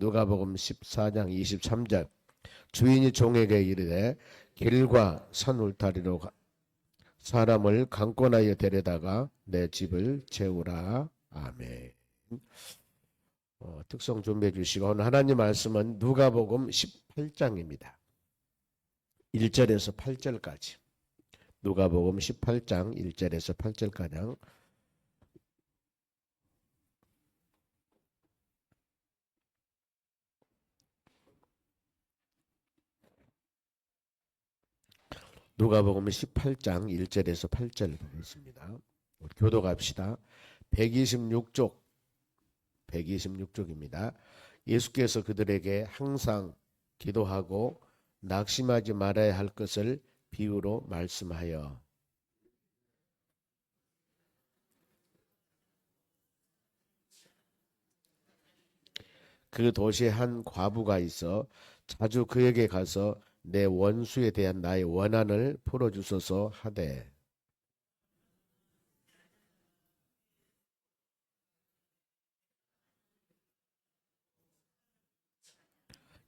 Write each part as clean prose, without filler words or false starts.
누가복음 14장 23절 주인이 종에게 이르되 길과 산 울타리로 사람을 강권하여 데려다가 내 집을 채우라. 아멘. 특성 준비해 주시고 오늘 하나님 말씀은 누가복음 18장입니다. 1절에서 8절까지. 누가복음 18장 1절에서 8절까지. 누가복음 18장 1절에서 8절 보겠습니다. 교독합시다. 126쪽 126쪽입니다. 예수께서 그들에게 항상 기도하고 낙심하지 말아야 할 것을 비유로 말씀하여 그 도시에 한 과부가 있어 자주 그에게 가서 내 원수에 대한 나의 원한을 풀어주소서 하되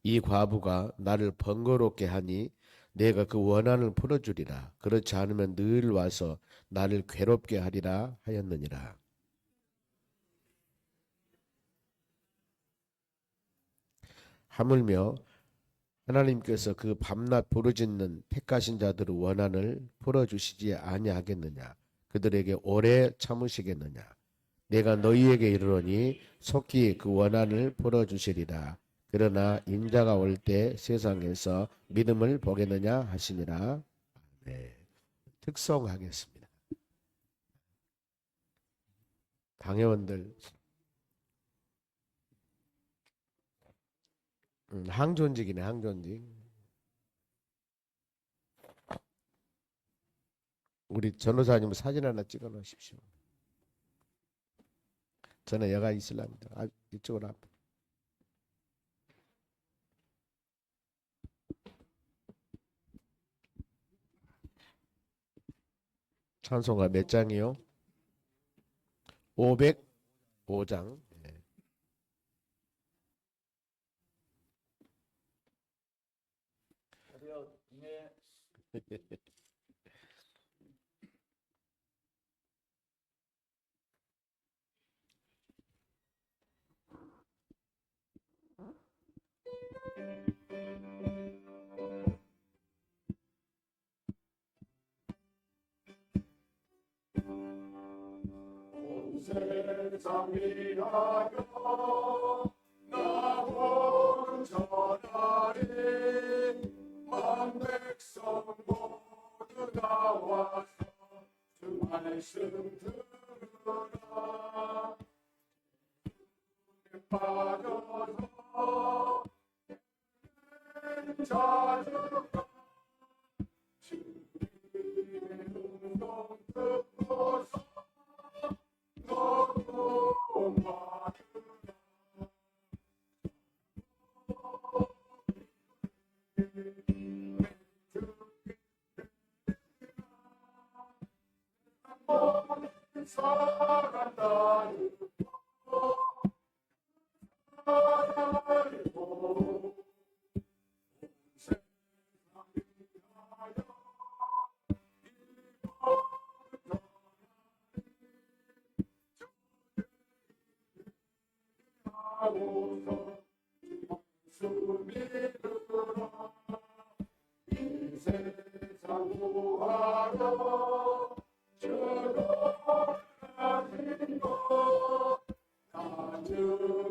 이 과부가 나를 번거롭게 하니 내가 그 원한을 풀어주리라. 그렇지 않으면 늘 와서 나를 괴롭게 하리라 하였느니라. 하물며 하나님께서 그 밤낮 부르짖는 택하신 자들의 원한을 풀어주시지 아니하겠느냐. 그들에게 오래 참으시겠느냐. 내가 너희에게 이르노니 속히 그 원한을 풀어주시리라. 그러나 인자가 올 때 세상에서 믿음을 보겠느냐 하시니라. 네. 특성하겠습니다. 강회원들 항존직이네. 항존직. 우리 전도사님 사진 하나 찍어 놓으십시오. 저는 여가 이슬람입니다. 이쪽으로 앞. 찬송가 몇 장이요? 505장. 세상 위하여 나온 전하리 만 백성 모두 나와서 주 말씀 들으라. 빠져서 자주가 주님의 음성 듣고서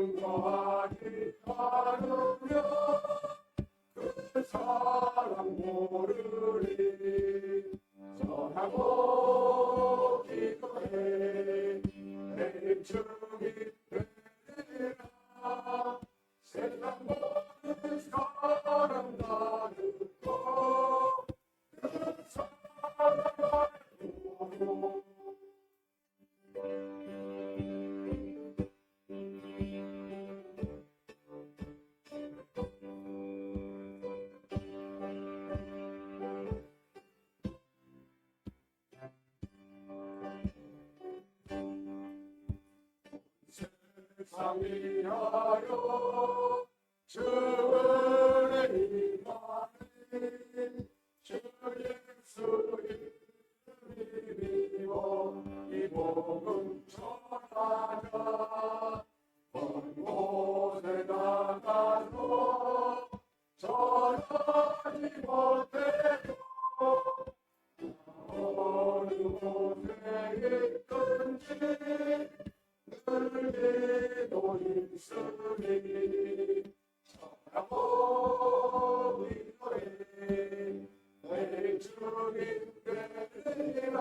증거하기 하루며 그 사랑 모르리. 전하고 기도해 내 증이 되리라. 세상 모든 사람 다 듣고 그 사랑을 보고 세상 위하여 못해도 어느 곳에 있든지 늘 기도 있으니 사랑하고 위로해 내 주님 되리라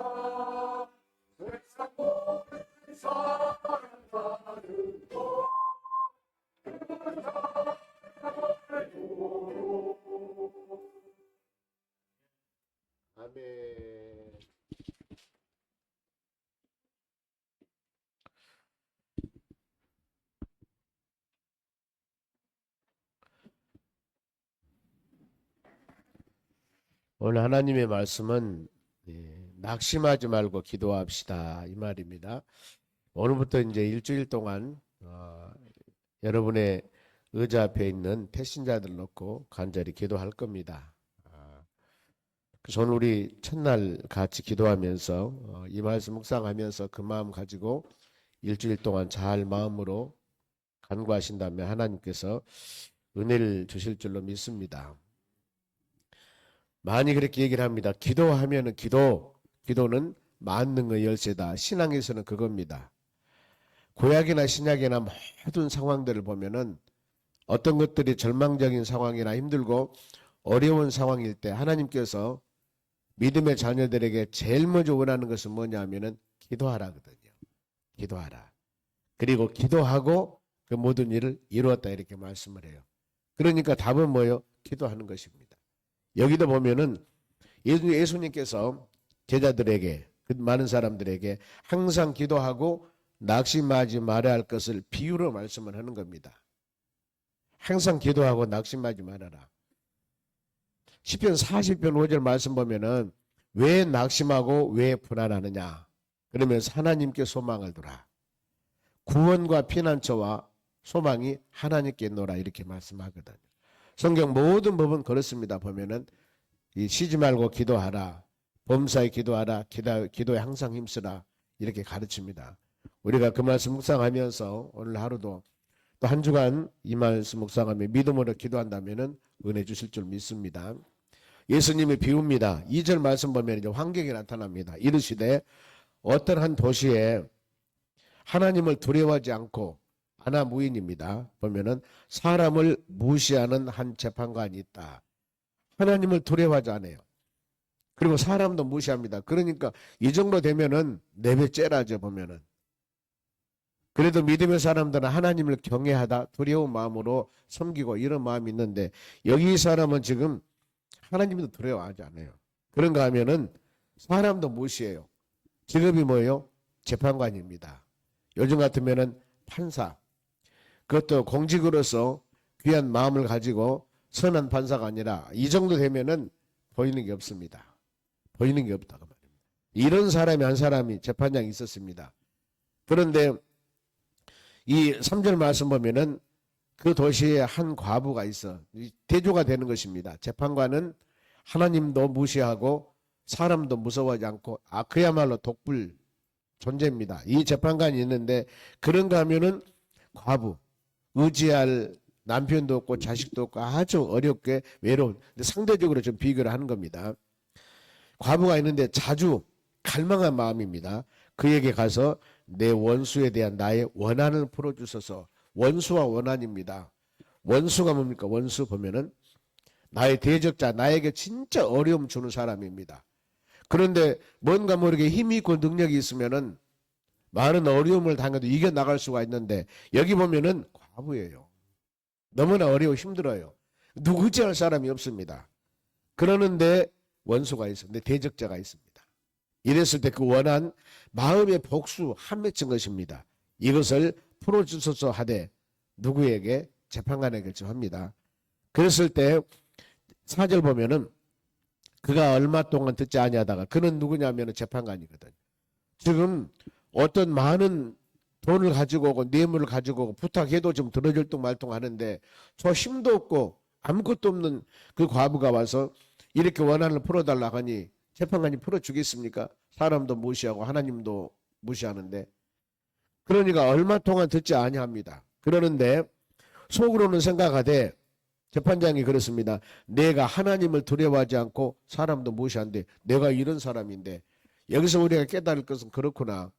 세상 모든 사랑하는 것 아멘. 오늘 하나님의 말씀은 낙심하지 말고 기도합시다 이 말입니다. 오늘부터 이제 일주일 동안 여러분의 의자 앞에 있는 태신자들 놓고 간절히 기도할 겁니다. 그래서 오늘 우리 첫날 같이 기도하면서 이 말씀 묵상하면서 그 마음 가지고 일주일 동안 잘 마음으로 간구하신다면 하나님께서 은혜를 주실 줄로 믿습니다. 많이 그렇게 얘기를 합니다. 기도하면은 기도는 만능의 열쇠다. 신앙에서는 그겁니다. 구약이나 신약이나 모든 상황들을 보면은 어떤 것들이 절망적인 상황이나 힘들고 어려운 상황일 때 하나님께서 믿음의 자녀들에게 제일 먼저 원하는 것은 뭐냐면은 기도하라거든요. 기도하라. 그리고 기도하고 그 모든 일을 이루었다 이렇게 말씀을 해요. 그러니까 답은 뭐예요? 기도하는 것입니다. 여기도 보면은 예수님께서 제자들에게 그 많은 사람들에게 항상 기도하고 낙심하지 말아야 할 것을 비유로 말씀을 하는 겁니다. 항상 기도하고 낙심하지 말아라. 시편 40편 5절 말씀 보면은 왜 낙심하고 왜 불안하느냐. 그러면서 하나님께 소망을 두라. 구원과 피난처와 소망이 하나님께 있노라 이렇게 말씀하거든요. 성경 모든 법은 그렇습니다. 보면은 쉬지 말고 기도하라. 범사에 기도하라. 기도에 항상 힘쓰라. 이렇게 가르칩니다. 우리가 그 말씀 묵상하면서 오늘 하루도 또 한 주간 이 말씀 묵상하며 믿음으로 기도한다면은 은혜 주실 줄 믿습니다. 예수님이 비웁니다. 2절 말씀 보면 이제 환경이 나타납니다. 이르시되 어떤 한 도시에 하나님을 두려워하지 않고 아나무인입니다. 보면은 사람을 무시하는 한 재판관이 있다. 하나님을 두려워하지 않아요. 그리고 사람도 무시합니다. 그러니까 이 정도 되면은 내배째라죠 보면은. 그래도 믿음의 사람들은 하나님을 경외하다 두려운 마음으로 섬기고 이런 마음이 있는데 여기 이 사람은 지금 하나님도 두려워하지 않아요. 그런가 하면은 사람도 무시해요. 직업이 뭐예요? 재판관입니다. 요즘 같으면은 판사. 그것도 공직으로서 귀한 마음을 가지고 선한 판사가 아니라 이 정도 되면은 보이는 게 없습니다. 보이는 게 없다고 말입니다. 이런 사람이 한 사람이 재판장이 있었습니다. 그런데 이 3절 말씀 보면은 그 도시에 한 과부가 있어. 대조가 되는 것입니다. 재판관은 하나님도 무시하고 사람도 무서워하지 않고 그야말로 독불 존재입니다. 이 재판관이 있는데 그런가 하면은 과부, 의지할 남편도 없고 자식도 없고 아주 어렵게 외로운, 근데 상대적으로 좀 비교를 하는 겁니다. 과부가 있는데 자주 갈망한 마음입니다. 그에게 가서 내 원수에 대한 나의 원한을 풀어주소서. 원수와 원한입니다. 원수가 뭡니까? 원수 보면은 나의 대적자, 나에게 진짜 어려움 주는 사람입니다. 그런데 뭔가 모르게 힘이 있고 능력이 있으면은 많은 어려움을 당해도 이겨나갈 수가 있는데 여기 보면은 과부예요. 너무나 어려워 힘들어요. 누구 의지할 사람이 없습니다. 그러는데 원수가 있었는데 대적자가 있습니다. 이랬을 때 그 원한 마음의 복수 한 맺힌 것입니다. 이것을 풀어주소서 하되 누구에게? 재판관에게 합니다. 그랬을 때 4절 보면은 그가 얼마 동안 듣지 아니하다가 그는 누구냐면은 재판관이거든. 지금 어떤 많은 돈을 가지고 오고 뇌물을 가지고 오고 부탁해도 좀 들어줄 둥 말둥 하는데 저 힘도 없고 아무것도 없는 그 과부가 와서 이렇게 원한을 풀어달라 하니 재판관이 풀어주겠습니까? 사람도 무시하고 하나님도 무시하는데. 그러니까 얼마 동안 듣지 아니합니다. 그러는데 속으로는 생각하되 재판장이 그렇습니다. 내가 하나님을 두려워하지 않고 사람도 무시한데 내가 이런 사람인데, 여기서 우리가 깨달을 것은 그렇구나.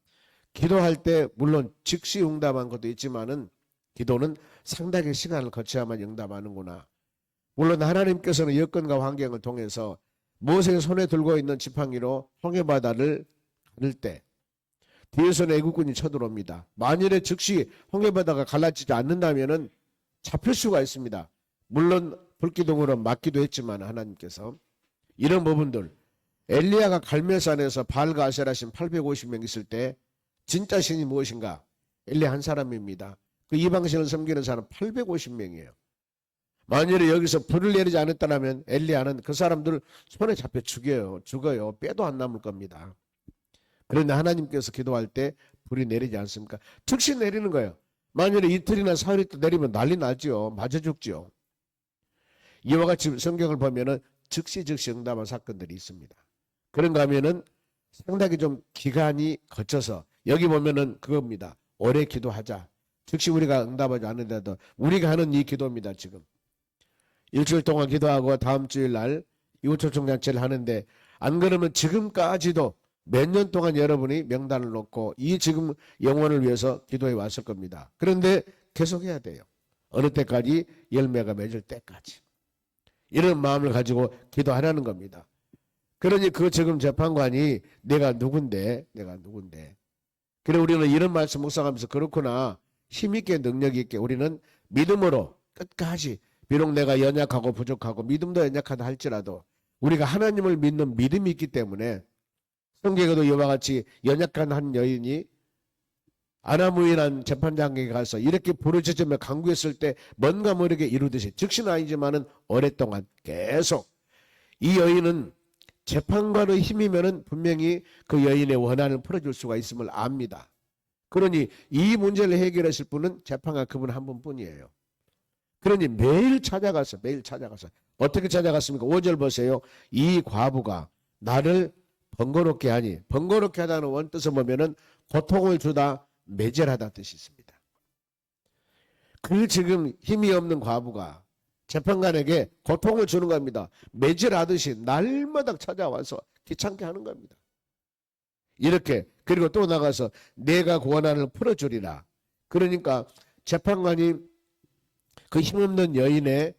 기도할 때 물론 즉시 응답한 것도 있지만은 기도는 상당히 시간을 거쳐야만 응답하는구나. 물론 하나님께서는 여건과 환경을 통해서 모세의 손에 들고 있는 지팡이로 홍해바다를 가를 때 뒤에서는 애국군이 쳐들어옵니다. 만일에 즉시 홍해바다가 갈라지지 않는다면은 잡힐 수가 있습니다. 물론 불기둥으로 막기도 했지만 하나님께서 이런 부분들, 엘리야가 갈멜산에서 바알과 아세라 신 850명 있을 때 진짜 신이 무엇인가? 엘리야 한 사람입니다. 그 이방신을 섬기는 사람 850명이에요. 만일에 여기서 불을 내리지 않았다면 엘리야는 그 사람들 손에 잡혀 죽어요. 뼈도 안 남을 겁니다. 그런데 하나님께서 기도할 때 불이 내리지 않습니까? 즉시 내리는 거예요. 만일에 이틀이나 사흘이 또 내리면 난리 나죠. 맞아 죽죠. 이와 같이 성경을 보면은 즉시 응답한 사건들이 있습니다. 그런가 하면은 상당히 좀 기간이 거쳐서, 여기 보면은 그겁니다. 오래 기도하자. 즉시 우리가 응답하지 않는데도 우리가 하는 이 기도입니다. 지금 일주일 동안 기도하고 다음 주일 날 이웃초청잔치를 하는데, 안 그러면 지금까지도 몇 년 동안 여러분이 명단을 놓고 이 지금 영혼을 위해서 기도해 왔을 겁니다. 그런데 계속해야 돼요. 어느 때까지? 열매가 맺을 때까지. 이런 마음을 가지고 기도하라는 겁니다. 그러니 그 지금 재판관이 내가 누군데. 그래 우리는 이런 말씀 묵상하면서 그렇구나, 힘있게 능력있게 우리는 믿음으로 끝까지, 비록 내가 연약하고 부족하고 믿음도 연약하다 할지라도 우리가 하나님을 믿는 믿음이 있기 때문에, 성경에도 이와 같이 연약한 한 여인이 아나무인한 재판장에게 가서 이렇게 부르짖으며 간구했을 때 뭔가 모르게 이루듯이, 즉시는 아니지만은 오랫동안 계속, 이 여인은 재판관의 힘이면은 분명히 그 여인의 원한을 풀어줄 수가 있음을 압니다. 그러니 이 문제를 해결하실 분은 재판관 그분 한 분뿐이에요. 그러니 매일 찾아가서 어떻게 찾아갔습니까? 5절 보세요. 이 과부가 나를 번거롭게 하니, 번거롭게 하다는 원뜻을 보면은 고통을 주다, 매질하다 뜻이 있습니다. 그 지금 힘이 없는 과부가 재판관에게 고통을 주는 겁니다. 매질하듯이 날마다 찾아와서 귀찮게 하는 겁니다. 이렇게, 그리고 또 나가서 내가 고난을 풀어주리라. 그러니까 재판관이 그 힘없는 여인의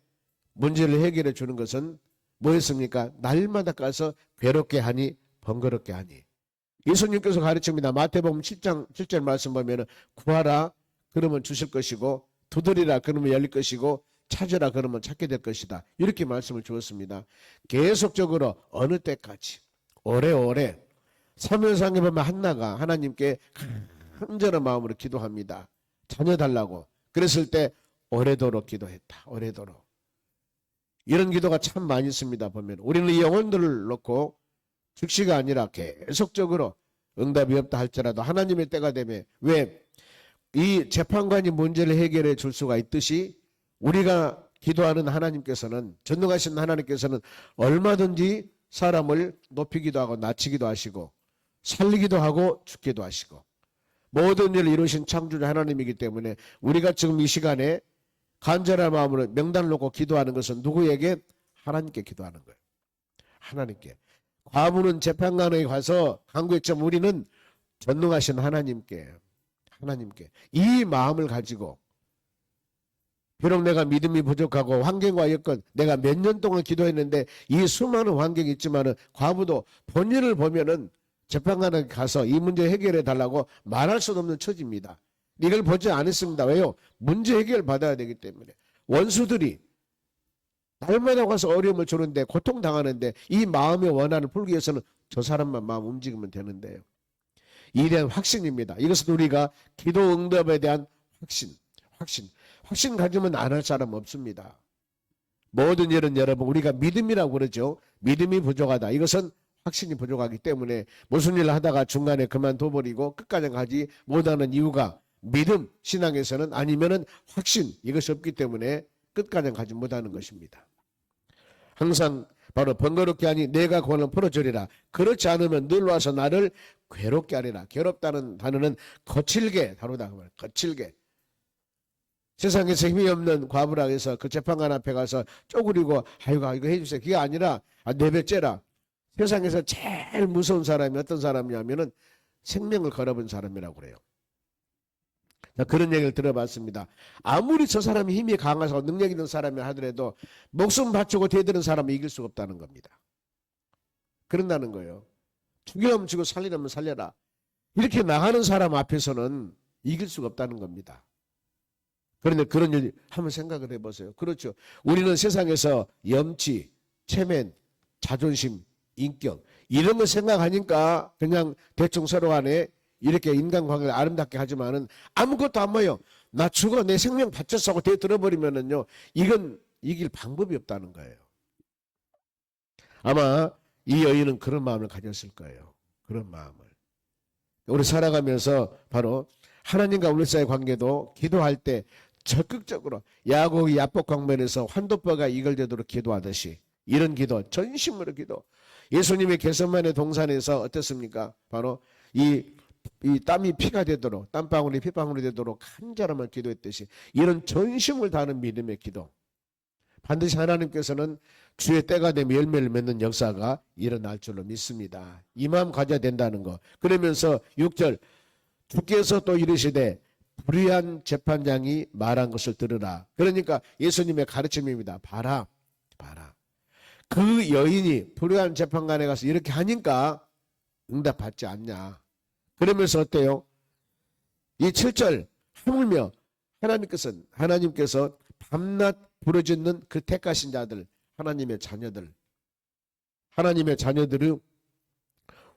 문제를 해결해 주는 것은 뭐였습니까? 날마다 가서 괴롭게 하니, 번거롭게 하니. 예수님께서 가르칩니다. 마태복음 7장 7절 말씀 보면 구하라 그러면 주실 것이고, 두드리라 그러면 열릴 것이고, 찾으라 그러면 찾게 될 것이다. 이렇게 말씀을 주었습니다. 계속적으로 어느 때까지 오래오래 사무엘상에 보면 한나가 하나님께 간절한 마음으로 기도합니다. 자녀 달라고. 그랬을 때 오래도록 기도했다. 오래도록. 이런 기도가 참 많이 있습니다. 보면 우리는 이 영혼들을 놓고 즉시가 아니라 계속적으로 응답이 없다 할지라도 하나님의 때가 되면, 왜? 이 재판관이 문제를 해결해 줄 수가 있듯이 우리가 기도하는 하나님께서는, 전능하신 하나님께서는 얼마든지 사람을 높이기도 하고 낮추기도 하시고 살리기도 하고 죽기도 하시고 모든 일을 이루신 창조주 하나님이기 때문에 우리가 지금 이 시간에 간절한 마음으로 명단을 놓고 기도하는 것은 누구에게? 하나님께 기도하는 거예요. 하나님께. 과부는 재판관에 가서 간구했지만 우리는 전능하신 하나님께 이 마음을 가지고, 비록 내가 믿음이 부족하고 환경과 여건, 내가 몇 년 동안 기도했는데 이 수많은 환경이 있지만은 과부도 본인을 보면은 재판관에 가서 이 문제 해결해 달라고 말할 수 없는 처지입니다. 이걸 보지 않았습니다. 왜요? 문제 해결 받아야 되기 때문에. 원수들이 날마다 가서 어려움을 주는데, 고통당하는데 이 마음의 원한을 풀기 위해서는 저 사람만 마음 움직이면 되는데요. 이에 대한 확신입니다. 이것은 우리가 기도 응답에 대한 확신 가지면 안 할 사람 없습니다. 모든 일은 여러분 우리가 믿음이라고 그러죠. 믿음이 부족하다. 이것은 확신이 부족하기 때문에 무슨 일을 하다가 중간에 그만둬버리고 끝까지 가지 못하는 이유가 믿음, 신앙에서는 아니면은 확신, 이것이 없기 때문에 끝까지 가지 못하는 것입니다. 항상 바로 번거롭게 하니 내가 고난을 풀어주리라. 그렇지 않으면 늘 와서 나를 괴롭게 하리라. 괴롭다는 단어는 거칠게 다루다. 거칠게. 세상에서 힘이 없는 과부라 해서 그 재판관 앞에 가서 쪼그리고 아이고 이거 해주세요. 그게 아니라 내배째라. 세상에서 제일 무서운 사람이 어떤 사람이냐면은 생명을 걸어본 사람이라고 그래요. 그런 얘기를 들어봤습니다. 아무리 저 사람이 힘이 강해서 능력 있는 사람이 하더라도 목숨 바치고 대드는 사람은 이길 수가 없다는 겁니다. 그런다는 거예요. 죽이려면 죽고 살리려면 살려라. 이렇게 나가는 사람 앞에서는 이길 수가 없다는 겁니다. 그런데 그런 일 한번 생각을 해보세요. 그렇죠. 우리는 세상에서 염치, 체면, 자존심, 인격 이런 거 생각하니까 그냥 대충 서로 간에 이렇게 인간관계를 아름답게 하지만은 아무것도 안 보여. 나 죽어 내 생명 바쳤어 하고 대들어버리면은요 이건 이길 방법이 없다는 거예요. 아마 이 여인은 그런 마음을 가졌을 거예요. 그런 마음을. 우리 살아가면서 바로 하나님과 우리 사이의 관계도 기도할 때 적극적으로 야고기 야복 광면에서 환도뼈가 이글되도록 기도하듯이 이런 기도, 전심으로 기도. 예수님의 겟세마네 동산에서 어땠습니까? 바로 이 땀이 피가 되도록, 땀방울이 피방울이 되도록 간절함을 기도했듯이 이런 전심을 다하는 믿음의 기도. 반드시 하나님께서는 주의 때가 되면 열매를 맺는 역사가 일어날 줄로 믿습니다. 이 마음 가져야 된다는 거. 그러면서 6절 주께서 또 이르시되 불의한 재판장이 말한 것을 들으라. 그러니까 예수님의 가르침입니다. 봐라. 그 여인이 불의한 재판관에 가서 이렇게 하니까 응답받지 않냐. 그러면서 어때요? 이 7절 하물며 하나님께서 밤낮 부르짖는 그 택하신 자들, 하나님의 자녀들의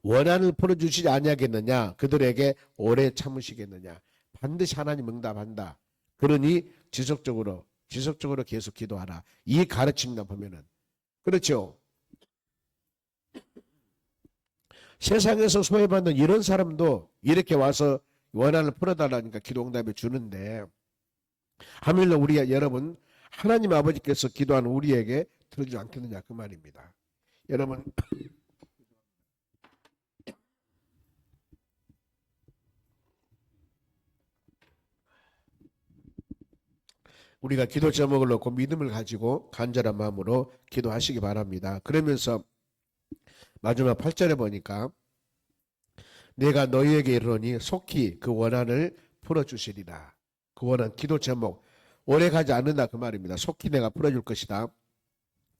원한을 풀어주시지 아니하겠느냐. 그들에게 오래 참으시겠느냐. 반드시 하나님 응답한다. 그러니 지속적으로 계속 기도하라. 이 가르침이나 보면은 그렇죠. 세상에서 소외받는 이런 사람도 이렇게 와서 원한을 풀어달라니까 기도 응답을 주는데 하물며 우리 여러분 하나님 아버지께서 기도하는 우리에게 들어주지 않겠느냐 그 말입니다. 여러분 우리가 기도 제목을 놓고 믿음을 가지고 간절한 마음으로 기도하시기 바랍니다. 그러면서 마지막 8절에 보니까 내가 너희에게 이르노니 속히 그 원한을 풀어주시리라. 그 원한 기도 제목 오래 가지 않는다 그 말입니다. 속히 내가 풀어줄 것이다.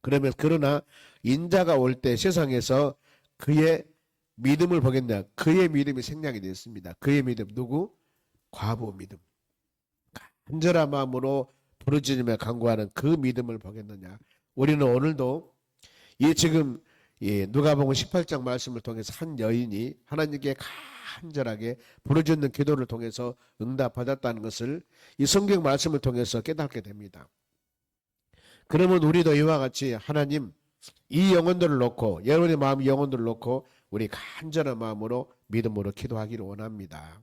그러나 인자가 올 때 세상에서 그의 믿음을 보겠냐. 그의 믿음이 생략이 됐습니다. 그의 믿음 누구? 과부 믿음. 간절한 마음으로 부르짖으며 간구하는 그 믿음을 보겠느냐. 우리는 오늘도 이 지금 누가복음 18장 말씀을 통해서 한 여인이 하나님께 간절하게 부르짖는 기도를 통해서 응답받았다는 것을 이 성경 말씀을 통해서 깨닫게 됩니다. 그러면 우리도 이와 같이 하나님 이 영혼들을 놓고 여러분의 마음 영혼들을 놓고 우리 간절한 마음으로 믿음으로 기도하기를 원합니다.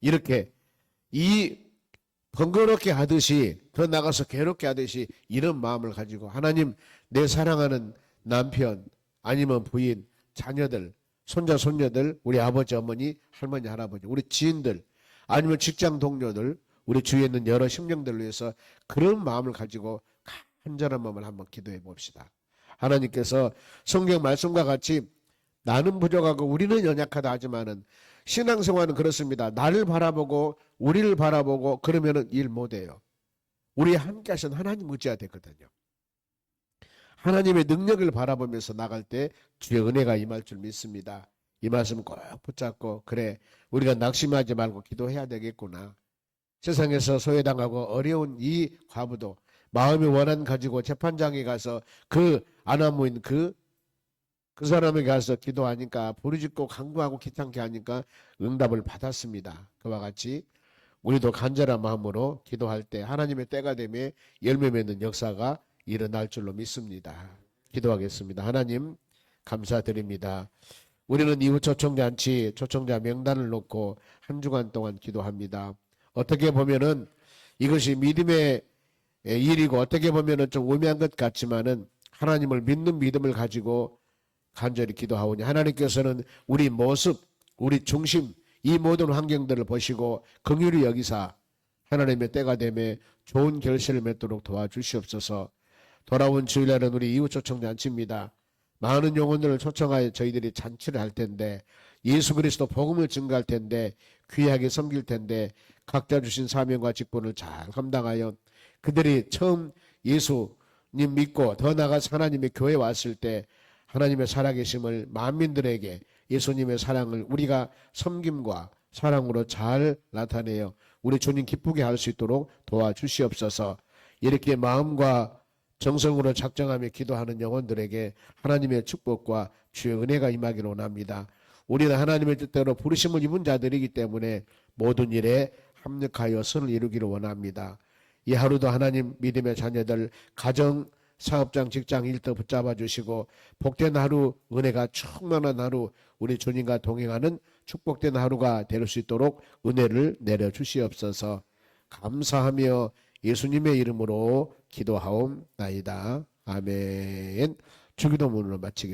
이렇게 이 번거롭게 하듯이 더 나가서 괴롭게 하듯이 이런 마음을 가지고 하나님 내 사랑하는 남편 아니면 부인 자녀들 손자 손녀들 우리 아버지 어머니 할머니 할아버지 우리 지인들 아니면 직장 동료들 우리 주위에 있는 여러 심령들을 위해서 그런 마음을 가지고 간절한 마음을 한번 기도해 봅시다. 하나님께서 성경 말씀과 같이 나는 부족하고 우리는 연약하다 하지만은 신앙생활은 그렇습니다. 나를 바라보고 우리를 바라보고 그러면은 일 못해요. 우리 함께 하신 하나님 의지해야 되거든요. 하나님의 능력을 바라보면서 나갈 때 주의 은혜가 임할 줄 믿습니다. 이 말씀 꼭 붙잡고 그래 우리가 낙심하지 말고 기도해야 되겠구나. 세상에서 소외당하고 어려운 이 과부도 마음의 원한 가지고 재판장에 가서 그 아나무인 그 사람에게 가서 기도하니까 부르짖고 간구하고 귀찮게 하니까 응답을 받았습니다. 그와 같이 우리도 간절한 마음으로 기도할 때 하나님의 때가 되면 열매 맺는 역사가 일어날 줄로 믿습니다. 기도하겠습니다. 하나님 감사드립니다. 우리는 이후 초청잔치 초청자 명단을 놓고 한 주간 동안 기도합니다. 어떻게 보면은 이것이 믿음의 일이고 어떻게 보면은 좀 우매한 것 같지만은 하나님을 믿는 믿음을 가지고 간절히 기도하오니 하나님께서는 우리 모습, 우리 중심 이 모든 환경들을 보시고 긍휼히 여기사 하나님의 때가 되매 좋은 결실을 맺도록 도와주시옵소서. 돌아온 주일날은 우리 이웃 초청 잔치입니다. 많은 영혼들을 초청하여 저희들이 잔치를 할 텐데, 예수 그리스도 복음을 증거할 텐데, 귀하게 섬길 텐데, 각자 주신 사명과 직분을 잘 감당하여 그들이 처음 예수님 믿고 더 나아가서 하나님의 교회에 왔을 때 하나님의 살아계심을 만민들에게 예수님의 사랑을 우리가 섬김과 사랑으로 잘 나타내어 우리 주님 기쁘게 할 수 있도록 도와주시옵소서. 이렇게 마음과 정성으로 작정하며 기도하는 영혼들에게 하나님의 축복과 주의 은혜가 임하기를 원합니다. 우리는 하나님의 뜻대로 부르심을 입은 자들이기 때문에 모든 일에 합력하여 선을 이루기를 원합니다. 이 하루도 하나님 믿음의 자녀들 가정, 사업장, 직장, 일터 붙잡아 주시고 복된 하루, 은혜가 충만한 하루, 우리 주님과 동행하는 축복된 하루가 될 수 있도록 은혜를 내려 주시옵소서. 감사하며 예수님의 이름으로 기도하옵나이다. 아멘. 주기도문으로 마치겠습니다.